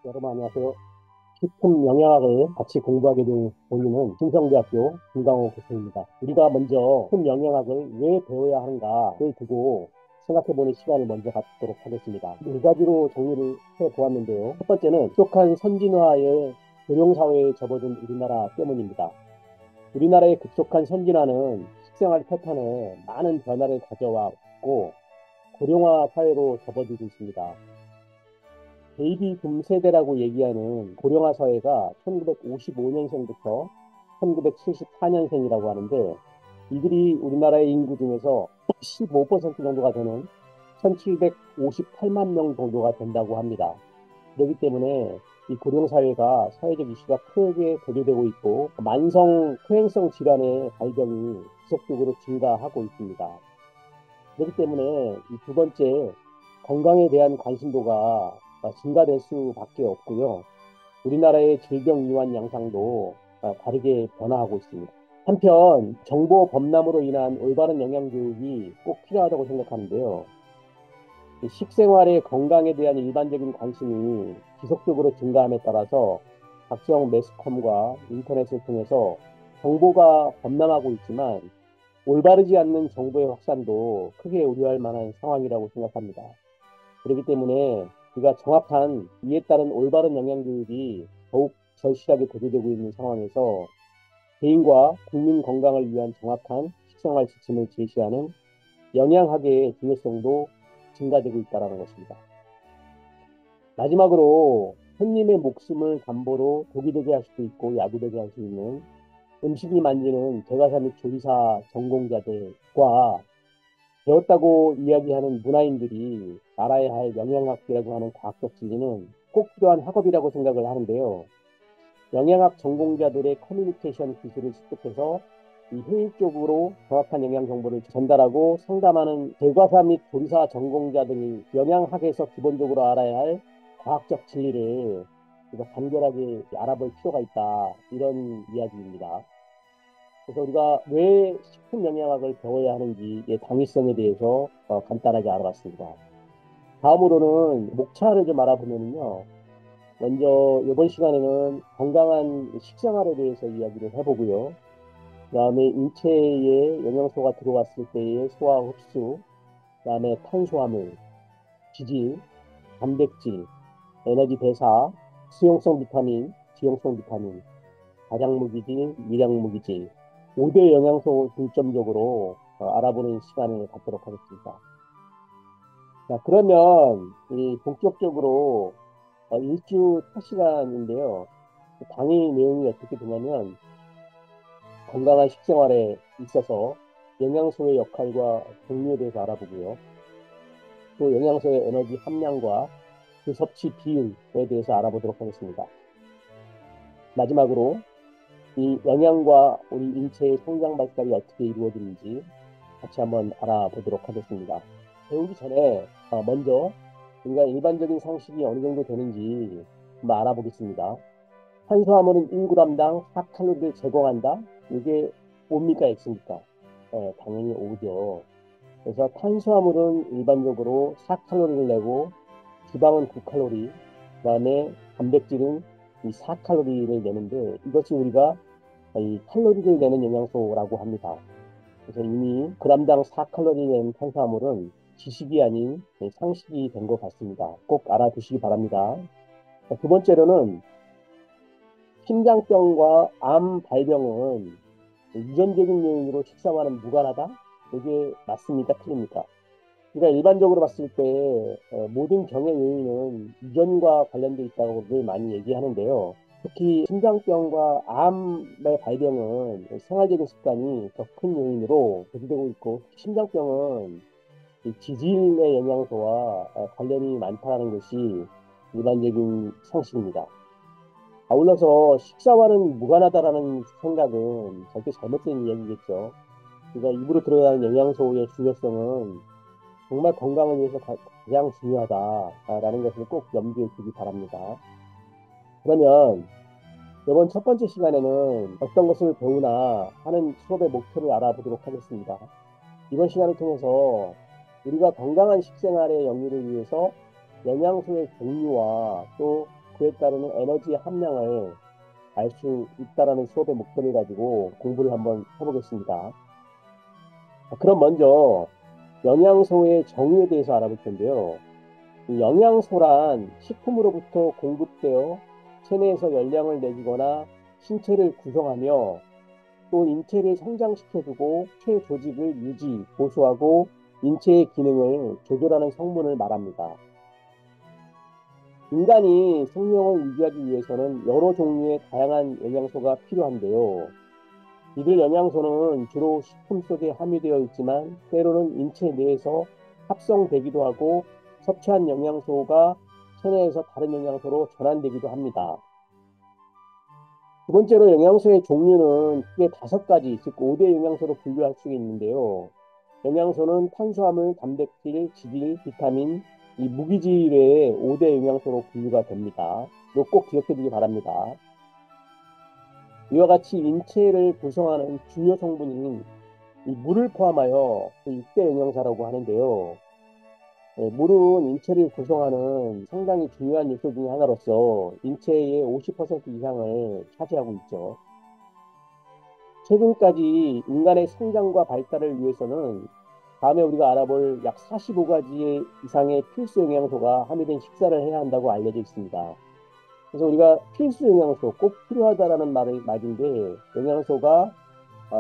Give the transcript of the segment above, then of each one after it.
여러분 안녕하세요. 식품 영양학을 같이 공부하게 된 본인은 충성대학교 김강호 교수입니다. 우리가 먼저 식품 영양학을 왜 배워야 하는가를 두고 생각해보는 시간을 먼저 갖도록 하겠습니다. 네 가지로 정리를 해보았는데요. 첫 번째는 급속한 선진화의 고령사회에 접어든 우리나라 때문입니다. 우리나라의 급속한 선진화는 식생활 패턴에 많은 변화를 가져왔고 고령화 사회로 접어들고 있습니다. 베이비 붐 세대라고 얘기하는 고령화 사회가 1955년생부터 1974년생이라고 하는데 이들이 우리나라의 인구 중에서 15% 정도가 되는 1758만 명 정도가 된다고 합니다. 그렇기 때문에 이 고령사회가 사회적 이슈가 크게 대두되고 있고 만성 퇴행성 질환의 발병이 지속적으로 증가하고 있습니다. 그렇기 때문에 이 두 번째 건강에 대한 관심도가 증가될 수밖에 없고요. 우리나라의 질병 이완 양상도 다르게 변화하고 있습니다. 한편 정보 범람으로 인한 올바른 영양 교육이 꼭 필요하다고 생각하는데요. 이 식생활의 건강에 대한 일반적인 관심이 지속적으로 증가함에 따라서 각종 매스컴과 인터넷을 통해서 정보가 범람하고 있지만 올바르지 않는 정보의 확산도 크게 우려할 만한 상황이라고 생각합니다. 그렇기 때문에 우리가 정확한 이에 따른 올바른 영양 교육이 더욱 절실하게 대두되고 있는 상황에서 개인과 국민 건강을 위한 정확한 식생활 지침을 제시하는 영양학의 중요성도 증가되고 있다는 것입니다. 마지막으로 손님의 목숨을 담보로 독이 되게 할 수도 있고 약이 되게 할 수 있는 음식을 만드는 제과사 및 조리사 전공자들과 배웠다고 이야기하는 문화인들이 알아야 할 영양학이라고 하는 과학적 진리는 꼭 필요한 학업이라고 생각을 하는데요. 영양학 전공자들의 커뮤니케이션 기술을 습득해서 이 효율적으로 정확한 영양 정보를 전달하고 상담하는 제과사 및 조리사 전공자들이 영양학에서 기본적으로 알아야 할 과학적 진리를 우리가 간결하게 알아볼 필요가 있다. 이런 이야기입니다. 그래서 우리가 왜 식품 영양학을 배워야 하는지의 당위성에 대해서 간단하게 알아봤습니다. 다음으로는 목차를 좀 알아보면요. 먼저 이번 시간에는 건강한 식생활에 대해서 이야기를 해보고요. 그다음에 인체에 영양소가 들어왔을 때의 소화 흡수, 그다음에 탄수화물, 지질, 단백질, 에너지 대사, 수용성 비타민, 지용성 비타민, 다량무기질, 미량무기질, 5대 영양소 중점적으로 알아보는 시간을 갖도록 하겠습니다. 자, 그러면 이 본격적으로 일주 첫 시간인데요. 강의 내용이 어떻게 되냐면 건강한 식생활에 있어서 영양소의 역할과 종류에 대해서 알아보고요. 또 영양소의 에너지 함량과 그 섭취 비율에 대해서 알아보도록 하겠습니다. 마지막으로 이 영양과 우리 인체의 성장 발달이 어떻게 이루어지는지 같이 한번 알아보도록 하겠습니다. 배우기 전에 먼저 우리가 일반적인 상식이 어느 정도 되는지 한번 알아보겠습니다. 탄수화물은 1g당 4칼로리를 제공한다. 이게 O입니까 X입니까? 당연히 O죠. 그래서 탄수화물은 일반적으로 4칼로리를 내고 지방은 9칼로리, 그다음에 단백질은 이 4칼로리를 내는데 이것이 우리가 이 칼로리를 내는 영양소라고 합니다. 그래서 이미 그람당 4칼로리 내는 탄수화물은 지식이 아닌 상식이 된 것 같습니다. 꼭 알아두시기 바랍니다. 두 번째로는 심장병과 암 발병은 유전적인 요인으로 식생활은 무관하다? 이게 맞습니까? 틀립니까? 그러니까 일반적으로 봤을 때 모든 병의 요인은 유전과 관련돼 있다고 늘 많이 얘기하는데요. 특히 심장병과 암의 발병은 생활적인 습관이 더 큰 요인으로 대두되고 있고 심장병은 이 지질의 영양소와 관련이 많다는 것이 일반적인 상식입니다. 아울러서 식사와는 무관하다라는 생각은 절대 잘못된 이야기겠죠. 그러니까 입으로 들어가는 영양소의 중요성은 정말 건강을 위해서 가장 중요하다라는 것을 꼭 염두에 두기 바랍니다. 그러면 이번 첫 번째 시간에는 어떤 것을 배우나 하는 수업의 목표를 알아보도록 하겠습니다. 이번 시간을 통해서 우리가 건강한 식생활의 영위를 위해서 영양소의 종류와 또 그에 따르는 에너지 함량을 알 수 있다라는 수업의 목표를 가지고 공부를 한번 해보겠습니다. 그럼 먼저 영양소의 정의에 대해서 알아볼 텐데요. 이 영양소란 식품으로부터 공급되어 체내에서 열량을 내주거나 신체를 구성하며 또 인체를 성장시켜주고 체 조직을 유지, 보수하고 인체의 기능을 조절하는 성분을 말합니다. 인간이 생명을 유지하기 위해서는 여러 종류의 다양한 영양소가 필요한데요. 이들 영양소는 주로 식품 속에 함유되어 있지만 때로는 인체 내에서 합성되기도 하고 섭취한 영양소가 체내에서 다른 영양소로 전환되기도 합니다. 두 번째로 영양소의 종류는 크게 5가지, 즉 5대 영양소로 분류할 수 있는데요. 영양소는 탄수화물, 단백질, 지질, 비타민, 이 무기질 외에 5대 영양소로 분류가 됩니다. 이거 꼭 기억해 두기 바랍니다. 이와 같이 인체를 구성하는 주요 성분인 이 물을 포함하여 그 6대 영양소라고 하는데요. 물은 인체를 구성하는 상당히 중요한 요소 중에 하나로서 인체의 50% 이상을 차지하고 있죠. 최근까지 인간의 성장과 발달을 위해서는 다음에 우리가 알아볼 약 45가지 이상의 필수 영양소가 함유된 식사를 해야 한다고 알려져 있습니다. 그래서 우리가 필수 영양소, 꼭 필요하다라는 말인데 영양소가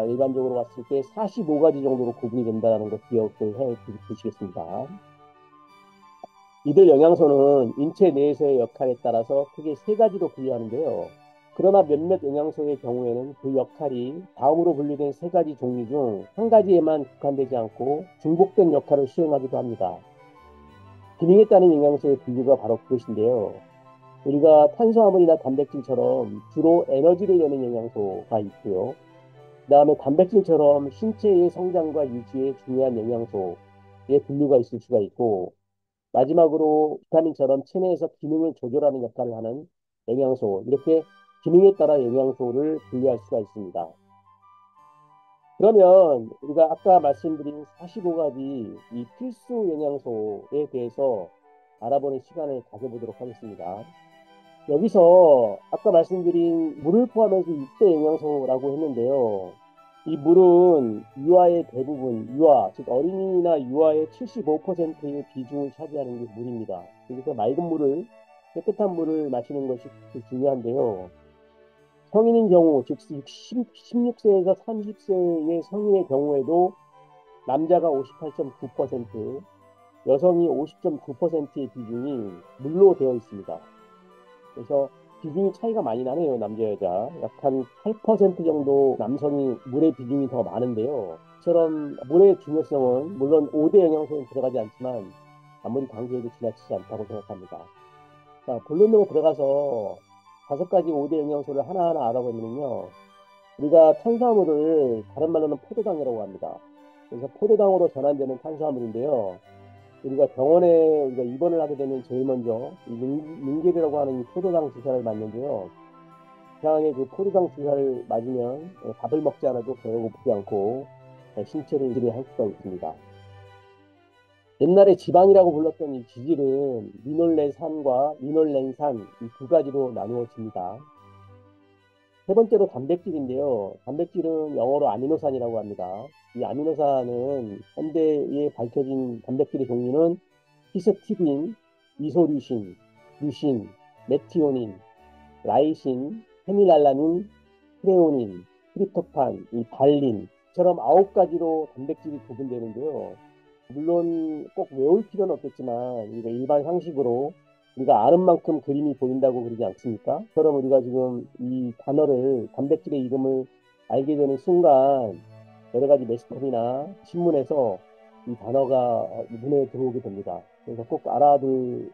일반적으로 봤을 때 45가지 정도로 구분이 된다는 것 기억을 해 두시겠습니다. 이들 영양소는 인체 내에서의 역할에 따라서 크게 3가지로 분류하는데요. 그러나 몇몇 영양소의 경우에는 그 역할이 다음으로 분류된 3가지 종류 중 한 가지에만 국한되지 않고 중복된 역할을 수행하기도 합니다. 기능에 따른 영양소의 분류가 바로 그것인데요. 우리가 탄수화물이나 단백질처럼 주로 에너지를 내는 영양소가 있고요. 그 다음에 단백질처럼 신체의 성장과 유지에 중요한 영양소의 분류가 있을 수가 있고, 마지막으로 비타민처럼 체내에서 기능을 조절하는 역할을 하는 영양소, 이렇게 기능에 따라 영양소를 분류할 수가 있습니다. 그러면 우리가 아까 말씀드린 45가지 이 필수 영양소에 대해서 알아보는 시간을 가져보도록 하겠습니다. 여기서 아까 말씀드린 물을 포함해서 6대 영양소라고 했는데요. 이 물은 유아의 대부분, 유아, 즉 어린이나 유아의 75%의 비중을 차지하는 게 물입니다. 그래서 맑은 물을, 깨끗한 물을 마시는 것이 중요한데요. 성인인 경우, 즉 16세에서 30세의 성인의 경우에도 남자가 58.9%, 여성이 50.9%의 비중이 물로 되어 있습니다. 그래서 비중이 차이가 많이 나네요. 남자, 여자. 약 한 8% 정도 남성이 물의 비중이 더 많은데요. 이처럼 물의 중요성은 물론 5대 영양소는 들어가지 않지만 아무리 강조해도 지나치지 않다고 생각합니다. 자, 본론으로 들어가서 5가지 5대 영양소를 하나하나 알아보면요. 우리가 탄수화물을 다른 말로는 포도당이라고 합니다. 그래서 포도당으로 전환되는 탄수화물인데요. 우리가 병원에 우리가 입원을 하게 되면 제일 먼저 이 링겔이라고 하는 이 포도당 주사를 맞는데요. 이상하게 그 포도당 주사를 맞으면 밥을 먹지 않아도 배고프지 않고 신체를 유지할 수가 있습니다. 옛날에 지방이라고 불렀던 이 지질은 리놀레산과 리놀렌산 이 2가지로 나누어집니다. 세 번째로 단백질인데요. 단백질은 영어로 아미노산이라고 합니다. 이 아미노산은 현대에 밝혀진 단백질의 종류는 히스티딘, 이소류신, 류신, 메티오닌, 라이신, 페닐알라닌, 트레오닌, 트립토판, 이 발린처럼 9가지로 단백질이 구분되는데요. 물론 꼭 외울 필요는 없겠지만 우리가 일반 상식으로 우리가 아는 만큼 그림이 보인다고 그러지 않습니까? 그럼 우리가 지금 이 단어를 단백질의 이름을 알게 되는 순간 여러 가지 매스컴이나 신문에서 이 단어가 눈에 들어오게 됩니다. 그래서 꼭 알아둘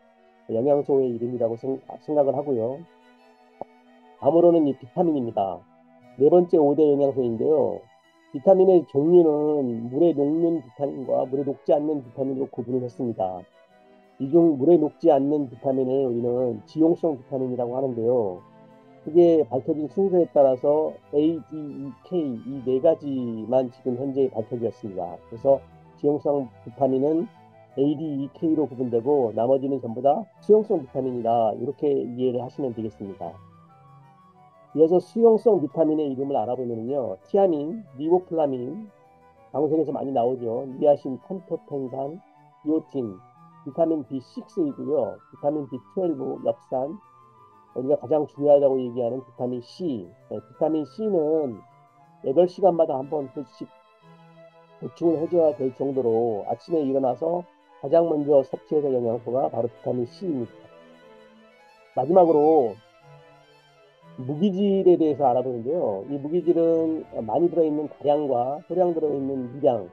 영양소의 이름이라고 생각을 하고요. 다음으로는 이 비타민입니다. 네 번째 5대 영양소인데요. 비타민의 종류는 물에 녹는 비타민과 물에 녹지 않는 비타민으로 구분을 했습니다. 이 중 물에 녹지 않는 비타민을 우리는 지용성 비타민이라고 하는데요. 그게 밝혀진 순서에 따라서 A, D, E, K 이 4가지만 지금 현재 밝혀졌습니다. 그래서 지용성 비타민은 A, D, E, K로 구분되고 나머지는 전부 다 수용성 비타민이다. 이렇게 이해를 하시면 되겠습니다. 이어서 수용성 비타민의 이름을 알아보면요. 티아민, 리보플라민, 방송에서 많이 나오죠. 니아신, 판토텐산, 비오틴, 비타민 B6이고요. 비타민 B12, 엽산, 우리가 가장 중요하다고 얘기하는 비타민 C. 비타민 C는 8시간마다 한 번씩 보충을 해줘야 될 정도로 아침에 일어나서 가장 먼저 섭취해야 될 영양소가 바로 비타민 C입니다. 마지막으로 무기질에 대해서 알아보는데요. 이 무기질은 많이 들어있는 다량과 소량 들어있는 미량,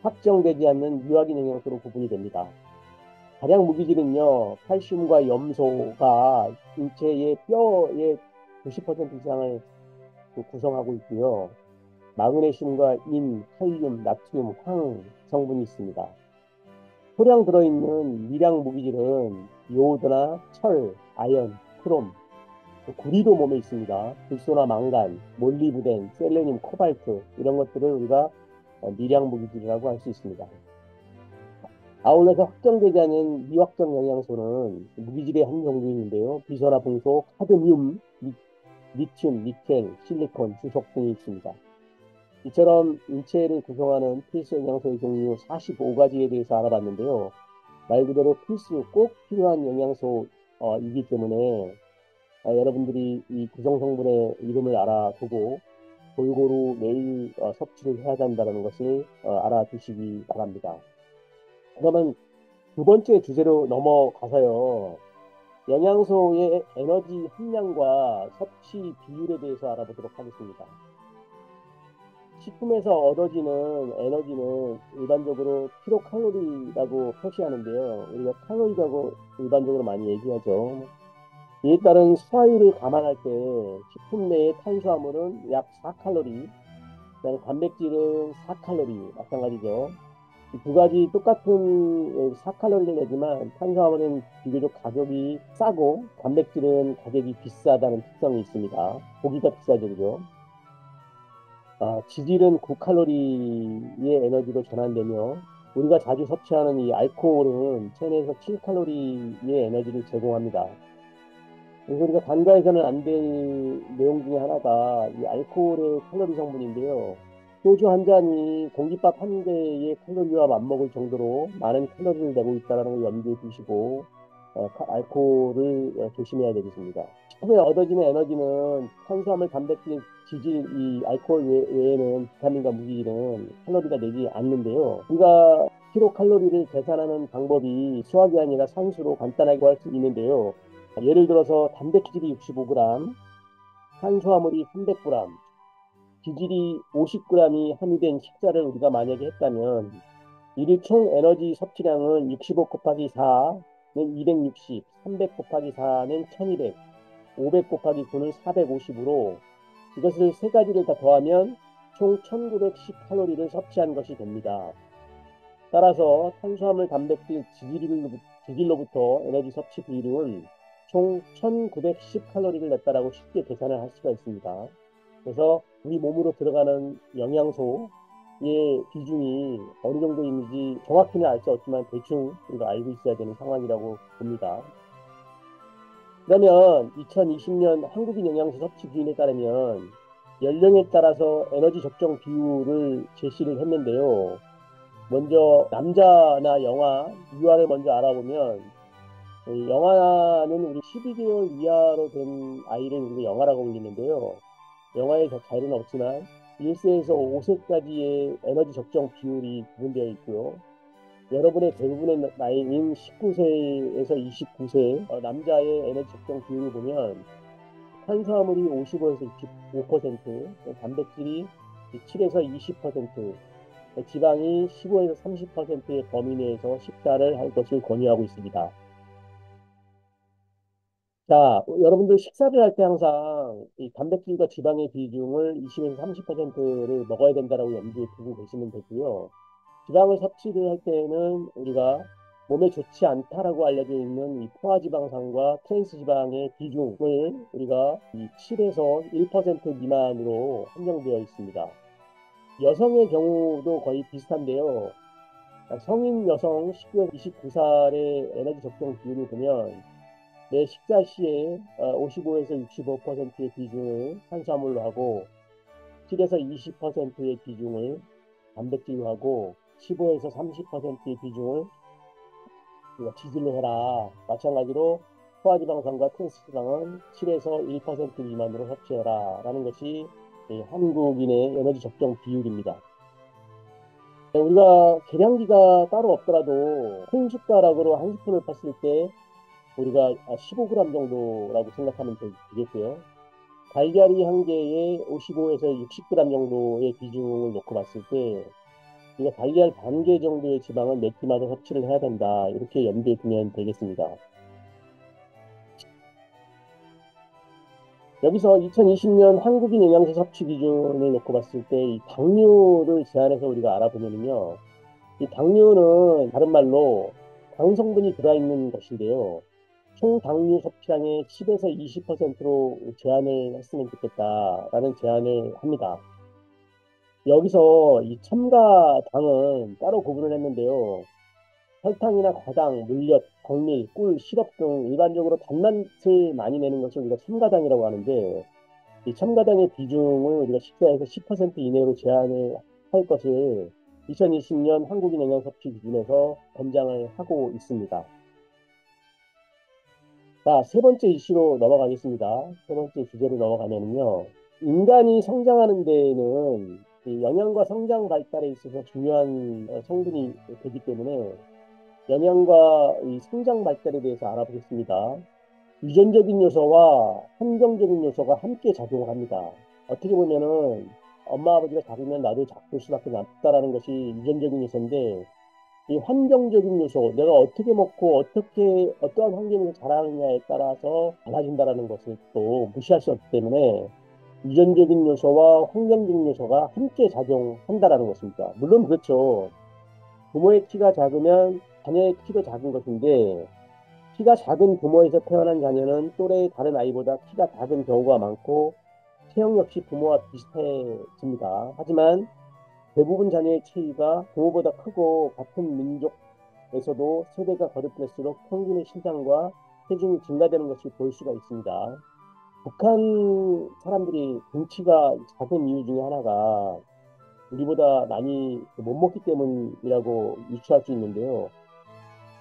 확정되지 않는 유학인 영양소로 구분이 됩니다. 다량 무기질은요, 칼슘과 염소가 인체의 뼈의 90% 이상을 구성하고 있고요. 마그네슘과 인, 칼륨, 나트륨, 황 성분이 있습니다. 소량 들어있는 미량 무기질은 요오드나 철, 아연, 크롬, 구리도 몸에 있습니다. 불소나 망간, 몰리브덴, 셀레늄, 코발트 이런 것들을 우리가 미량 무기질이라고 할 수 있습니다. 아울러서 확정되지 않은 미확정 영양소는 무기질의 한 종류인데요. 비소나 봉소, 카드뮴, 리튬, 니켈, 실리콘, 주석 등이 있습니다. 이처럼 인체를 구성하는 필수 영양소의 종류 45가지에 대해서 알아봤는데요. 말 그대로 필수 꼭 필요한 영양소이기 때문에 여러분들이 이 구성 성분의 이름을 알아두고 골고루 매일 섭취를 해야 한다는 것을 알아두시기 바랍니다. 그러면 두 번째 주제로 넘어가서요. 영양소의 에너지 함량과 섭취 비율에 대해서 알아보도록 하겠습니다. 식품에서 얻어지는 에너지는 일반적으로 킬로칼로리라고 표시하는데요. 우리가 칼로리라고 일반적으로 많이 얘기하죠. 이에 따른 소화율을 감안할 때 식품 내의 탄수화물은 약 4칼로리, 그다음에 단백질은 4칼로리 마찬가지죠. 이 두 가지 똑같은 4칼로리를 내지만 탄수화물은 비교적 가격이 싸고 단백질은 가격이 비싸다는 특성이 있습니다. 고기가 비싸죠, 그죠? 지질은 9칼로리의 에너지로 전환되며 우리가 자주 섭취하는 이 알코올은 체내에서 7칼로리의 에너지를 제공합니다. 그래서 우리가 간과해서는 안 될 내용 중에 하나가 이 알코올의 칼로리 성분인데요. 소주 한 잔이 공깃밥 한 개의 칼로리와 맞먹을 정도로 많은 칼로리를 내고 있다는 걸 염두에 두시고 알코올을 조심해야 되겠습니다. 식품에 얻어지는 에너지는 탄수화물, 단백질, 지질, 이 알코올 외에는 비타민과 무기질은 칼로리가 되지 않는데요. 우리가 킬로칼로리를 계산하는 방법이 수학이 아니라 산수로 간단하게 할 수 있는데요. 예를 들어서 단백질이 65g, 탄수화물이 300g, 지질이 50g이 함유된 식사를 우리가 만약에 했다면 이를 총 에너지 섭취량은 65 곱하기 4는 260, 300 곱하기 4는 1200, 500 곱하기 9는 450으로 이것을 세 가지를 다 더하면 총 1910칼로리를 섭취한 것이 됩니다. 따라서 탄수화물, 단백질, 지질로부터 에너지 섭취 비율은 총 1910칼로리를 냈다라고 쉽게 계산을 할 수가 있습니다. 그래서 우리 몸으로 들어가는 영양소의 비중이 어느 정도인지 정확히는 알 수 없지만 대충 우리가 알고 있어야 되는 상황이라고 봅니다. 그러면 2020년 한국인 영양소 섭취 기준에 따르면 연령에 따라서 에너지 적정 비율을 제시를 했는데요. 먼저 남자나 영아, 유아를 먼저 알아보면 영아는 우리 12개월 이하로 된 아이를 우리가 영아라고 불리는데요. 영아의 자유는 없지만 1세에서 5세까지의 에너지 적정 비율이 구분되어 있고요. 여러분의 대부분의 나이인 19세에서 29세 남자의 에너지 적정 비율을 보면 탄수화물이 55에서 65%, 단백질이 7에서 20%, 지방이 15에서 30%의 범위 내에서 식사를 할 것을 권유하고 있습니다. 자, 여러분들 식사를 할 때 항상 이 단백질과 지방의 비중을 20에서 30%를 먹어야 된다라고 염두에 두고 계시면 되고요. 지방을 섭취를 할 때는 우리가 몸에 좋지 않다라고 알려져 있는 이 포화지방산과 트랜스지방의 비중을 우리가 이 7에서 1% 미만으로 한정되어 있습니다. 여성의 경우도 거의 비슷한데요. 성인 여성 19에서 29살의 에너지 적정 비율을 보면 매 식사 시에 55에서 65%의 비중을 탄수화물로 하고 7에서 20%의 비중을 단백질로 하고 15에서 30%의 비중을 지질로 해라. 마찬가지로 포화지방산과 트랜스지방은 7에서 1% 미만으로 섭취해라. 라는 것이 한국인의 에너지 적정 비율입니다. 우리가 계량기가 따로 없더라도 큰 숟가락으로 한 스푼을 팠을 때 우리가 15g 정도라고 생각하면 되겠고요. 달걀이 한 개에 55에서 60g 정도의 비중을 놓고 봤을 때 우리가 달걀 반 개 정도의 지방은 몇 끼마다 섭취를 해야 된다. 이렇게 염두에 두면 되겠습니다. 여기서 2020년 한국인 영양소 섭취 기준을 놓고 봤을 때 이 당류를 제한해서 우리가 알아보면요. 이 당류는 다른 말로 당 성분이 들어있는 것인데요. 총 당류 섭취량의 10에서 20%로 제한을 했으면 좋겠다라는 제안을 합니다. 여기서 이 첨가당은 따로 구분을 했는데요. 설탕이나 과당, 물엿, 박밀, 꿀, 시럽 등 일반적으로 단맛을 많이 내는 것을 우리가 첨가당이라고 하는데 이 첨가당의 비중을 우리가 식사에서 10% 이내로 제한을 할 것을 2020년 한국인 영양 섭취 기준에서 권장을 하고 있습니다. 자, 세 번째 이슈로 넘어가겠습니다. 세 번째 주제로 넘어가면요. 인간이 성장하는 데에는 이 영양과 성장 발달에 있어서 중요한 성분이 되기 때문에 영양과 이 성장 발달에 대해서 알아보겠습니다. 유전적인 요소와 환경적인 요소가 함께 작용합니다. 어떻게 보면은 엄마 아버지가 작으면 나도 작을 수밖에 없다라는 것이 유전적인 요소인데 이 환경적인 요소, 내가 어떻게 먹고 어떻게 어떠한 환경에서 자라느냐에 따라서 달라진다라는 것을 또 무시할 수 없기 때문에 유전적인 요소와 환경적인 요소가 함께 작용한다라는 것입니다. 물론 그렇죠. 부모의 키가 작으면 자녀의 키도 작은 것인데 키가 작은 부모에서 태어난 자녀는 또래의 다른 아이보다 키가 작은 경우가 많고 체형 역시 부모와 비슷해집니다. 하지만 대부분 자녀의 체위가 부모보다 크고 같은 민족에서도 세대가 거듭될수록 평균의 신장과 체중이 증가되는 것을 볼 수가 있습니다. 북한 사람들이 등치가 작은 이유 중에 하나가 우리보다 많이 못 먹기 때문이라고 유추할 수 있는데요.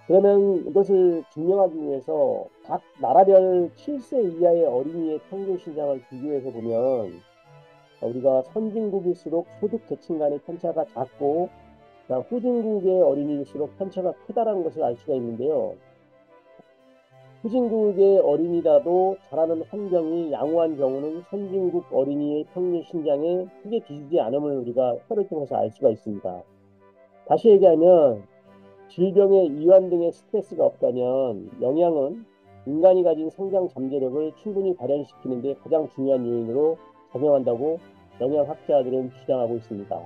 그러면 이것을 증명하기 위해서 각 나라별 7세 이하의 어린이의 평균 신장을 비교해서 보면 우리가 선진국일수록 소득 계층 간의 편차가 작고 후진국의 어린이일수록 편차가 크다라는 것을 알 수가 있는데요. 후진국의 어린이라도 자라는 환경이 양호한 경우는 선진국 어린이의 평균 신장에 크게 뒤지지 않음을 우리가 혀를 통해서 알 수가 있습니다. 다시 얘기하면 질병의 이완 등의 스트레스가 없다면 영양은 인간이 가진 성장 잠재력을 충분히 발현시키는 데 가장 중요한 요인으로 작용한다고 영양학자들은 주장하고 있습니다.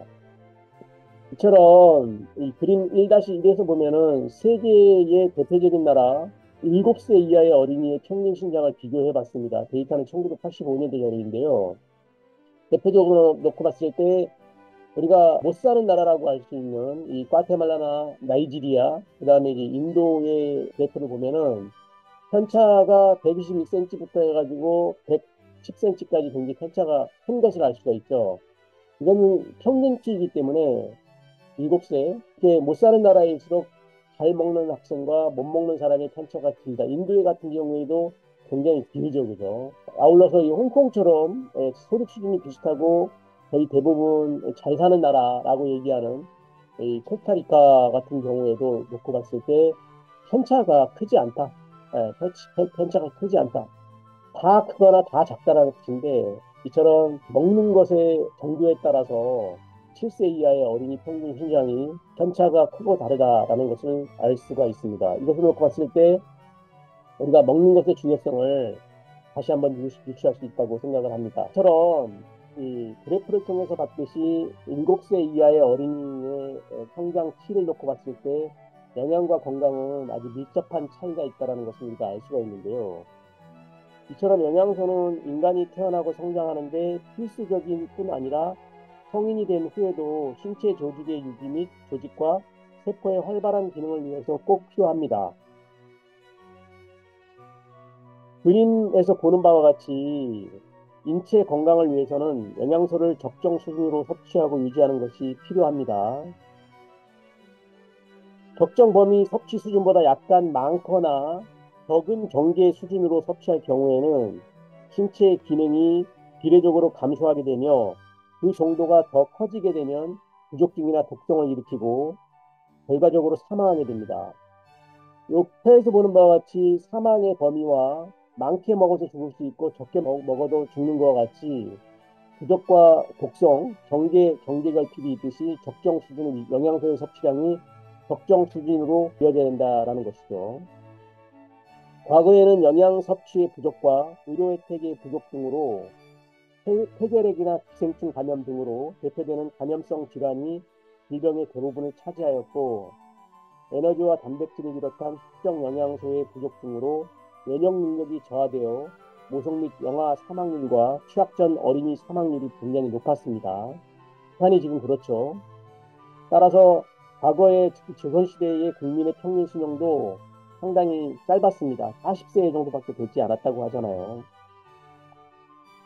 이처럼 이 그림 1-1에서 보면은 세계의 대표적인 나라 7세 이하의 어린이의 평균 신장을 비교해 봤습니다. 데이터는 1985년도 자료인데요. 대표적으로 놓고 봤을 때 우리가 못 사는 나라라고 할 수 있는 이 과테말라나 나이지리아, 그 다음에 이제 인도의 데이터를 보면은 편차가 121cm부터 해가지고 110cm까지 굉장히 편차가 큰 것을 알 수가 있죠. 이건 평균치이기 때문에 7세, 이렇게 못 사는 나라일수록 잘 먹는 학생과 못 먹는 사람의 편차가 길다. 인도 같은 경우에도 굉장히 길죠, 그죠? 아울러서 이 홍콩처럼 소득 수준이 비슷하고 거의 대부분 잘 사는 나라라고 얘기하는 이 코스타리카 같은 경우에도 놓고 봤을 때 편차가 크지 않다. 편차가 크지 않다. 다 크거나 다 작다라는 뜻인데 이처럼 먹는 것의 정도에 따라서 7세 이하의 어린이 평균 신장이 편차가 크고 다르다라는 것을 알 수가 있습니다. 이것을 놓고 봤을 때 우리가 먹는 것의 중요성을 다시 한번 유추할 수 있다고 생각을 합니다. 이처럼 이 그래프를 통해서 봤듯이 7세 이하의 어린이의 성장치를 놓고 봤을 때 영양과 건강은 아주 밀접한 차이가 있다는 것을 우리가 알 수가 있는데요. 이처럼 영양소는 인간이 태어나고 성장하는데 필수적인 뿐 아니라 성인이 된 후에도 신체 조직의 유지 및 조직과 세포의 활발한 기능을 위해서 꼭 필요합니다. 그림에서 보는 바와 같이 인체 건강을 위해서는 영양소를 적정 수준으로 섭취하고 유지하는 것이 필요합니다. 적정 범위 섭취 수준보다 약간 많거나 적은 경계 수준으로 섭취할 경우에는 신체 기능이 비례적으로 감소하게 되며 그 정도가 더 커지게 되면 부족증이나 독성을 일으키고 결과적으로 사망하게 됩니다. 옆에서 보는 바와 같이 사망의 범위와 많게 먹어서 죽을 수 있고 적게 먹어도 죽는 것과 같이 부족과 독성, 경계 결핍이 있듯이 적정 수준의 영양소의 섭취량이 적정 수준으로 이어져야 된다라는 것이죠. 과거에는 영양 섭취의 부족과 의료 혜택의 부족 등으로 폐결핵이나 기생충 감염 등으로 대표되는 감염성 질환이 질병의 대부분을 차지하였고 에너지와 단백질을 비롯한 특정 영양소의 부족 등으로 면역 능력이 저하되어 모성 및 영아 사망률과 취약 전 어린이 사망률이 굉장히 높았습니다. 북한이 지금 그렇죠. 따라서 과거의 특히 조선시대의 국민의 평균 수명도 상당히 짧았습니다. 40세 정도밖에 되지 않았다고 하잖아요.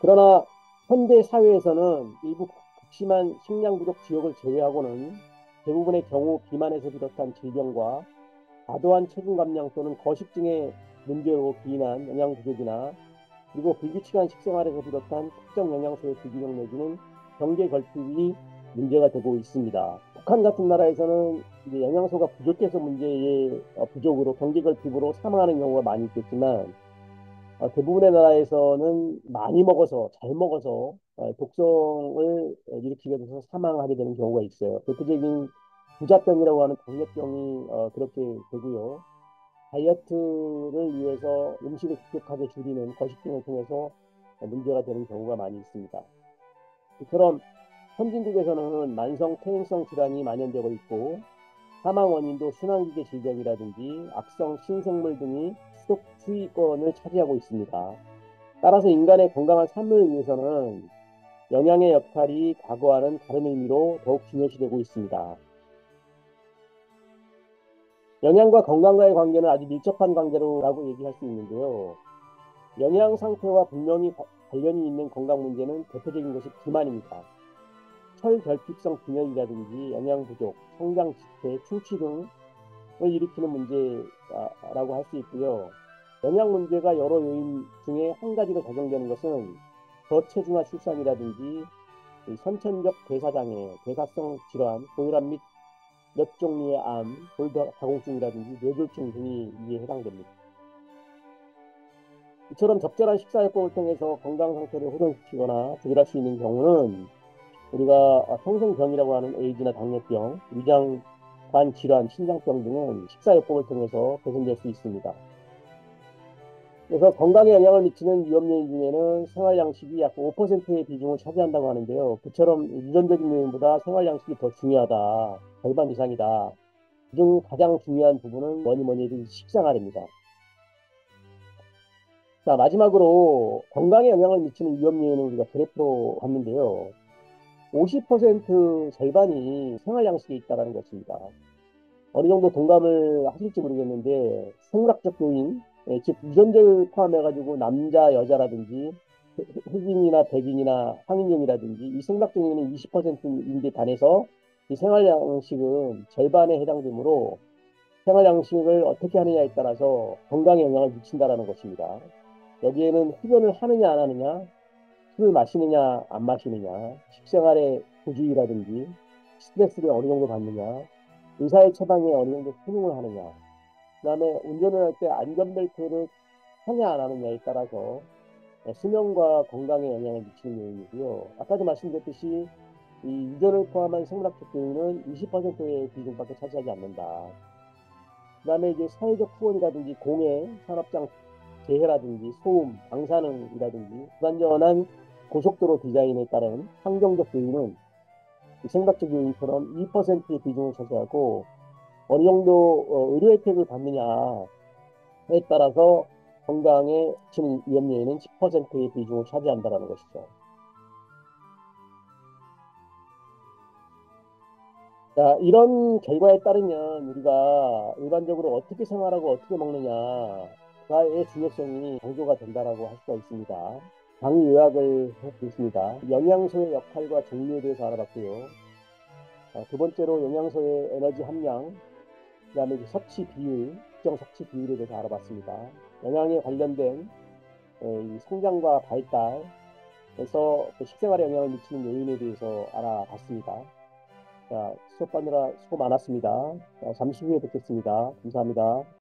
그러나 현대 사회에서는 일부 극심한 식량 부족 지역을 제외하고는 대부분의 경우 비만에서 비롯한 질병과 과도한 체중 감량 또는 거식증의 문제로 기인한 영양 부족이나 그리고 불규칙한 식생활에서 비롯한 특정 영양소의 불균형 내지는 경계 결핍이 문제가 되고 있습니다. 북한 같은 나라에서는 이제 영양소가 부족해서 문제의 부족으로 경계 결핍으로 사망하는 경우가 많이 있겠지만 대부분의 나라에서는 많이 먹어서 잘 먹어서 독성을 일으키게 돼서 사망하게 되는 경우가 있어요. 대표적인 부자병이라고 하는 당뇨병이 그렇게 되고요. 다이어트를 위해서 음식을 급격하게 줄이는 거식증을 통해서 문제가 되는 경우가 많이 있습니다. 이처럼 선진국에서는 만성 퇴행성 질환이 만연되고 있고 사망 원인도 순환기계 질병이라든지 악성 신생물 등이 수익권을 차지하고 있습니다. 따라서 인간의 건강한 삶을 위해서는 영양의 역할이 과거와는 다른 의미로 더욱 중요시되고 있습니다. 영양과 건강과의 관계는 아주 밀접한 관계라고 얘기할 수 있는데요. 영양 상태와 분명히 관련이 있는 건강 문제는 대표적인 것이 비만입니다. 철결핍성 빈혈이라든지 영양 부족, 성장 지체, 충치 등을 일으키는 문제라고 할 수 있고요. 영양 문제가 여러 요인 중에 한 가지로 작용되는 것은 저체중화 출산이라든지 선천적 대사장애, 대사성 질환, 고혈압 및 몇 종류의 암, 골다공증이라든지 뇌졸중 등이 이에 해당됩니다. 이처럼 적절한 식사요법을 통해서 건강 상태를 호전시키거나 조절할 수 있는 경우는 우리가 평생병이라고 하는 에이즈나 당뇨병, 위장관 질환, 심장병 등은 식사요법을 통해서 개선될 수 있습니다. 그래서 건강에 영향을 미치는 위험요인 중에는 생활양식이 약 5%의 비중을 차지한다고 하는데요. 그처럼 유전적인 요인보다 생활양식이 더 중요하다. 절반 이상이다. 그중 가장 중요한 부분은 뭐니 해도 식생활입니다. 자, 마지막으로 건강에 영향을 미치는 위험요인을 우리가 그래프로 봤는데요. 50% 절반이 생활양식에 있다는 것입니다. 어느 정도 동감을 하실지 모르겠는데 생물학적 요인, 즉 유전자를 포함해가지고 남자, 여자라든지 흑인이나 백인이나 황인종이라든지 이 생물학적 요인은 20%인데 반해서 이 생활양식은 절반에 해당되므로 생활양식을 어떻게 하느냐에 따라서 건강에 영향을 미친다는 것입니다. 여기에는 흡연을 하느냐 안 하느냐, 술을 마시느냐 안 마시느냐, 식생활의 고주의라든지 스트레스를 어느 정도 받느냐, 의사의 처방에 어느 정도 순응을 하느냐, 그 다음에 운전을 할 때 안전벨트를 하냐 안 하느냐에 따라서 수명과 건강에 영향을 미치는 요인이고요. 아까도 말씀드렸듯이 이 유전을 포함한 생물학적 요인은 20%의 비중밖에 차지하지 않는다. 그 다음에 이제 사회적 후원이라든지 공해, 산업장 재해라든지 소음, 방사능이라든지 불안전한 고속도로 디자인에 따른 환경적 요인은 생각적 요인처럼 2%의 비중을 차지하고 어느 정도 의료 혜택을 받느냐에 따라서 건강에 미치는 위험 요인은 10%의 비중을 차지한다는 것이죠. 자, 이런 결과에 따르면 우리가 일반적으로 어떻게 생활하고 어떻게 먹느냐의 중요성이 강조가 된다라고 할 수가 있습니다. 장 요약을 해보겠습니다. 영양소의 역할과 종류에 대해서 알아봤고요. 두 번째로 영양소의 에너지 함량, 그다음에 이제 섭취 비율, 특정 섭취 비율에 대해서 알아봤습니다. 영양에 관련된 이 성장과 발달에서 그 식생활에 영향을 미치는 요인에 대해서 알아봤습니다. 자, 수업 받느라 수고 많았습니다. 자, 잠시 후에 뵙겠습니다. 감사합니다.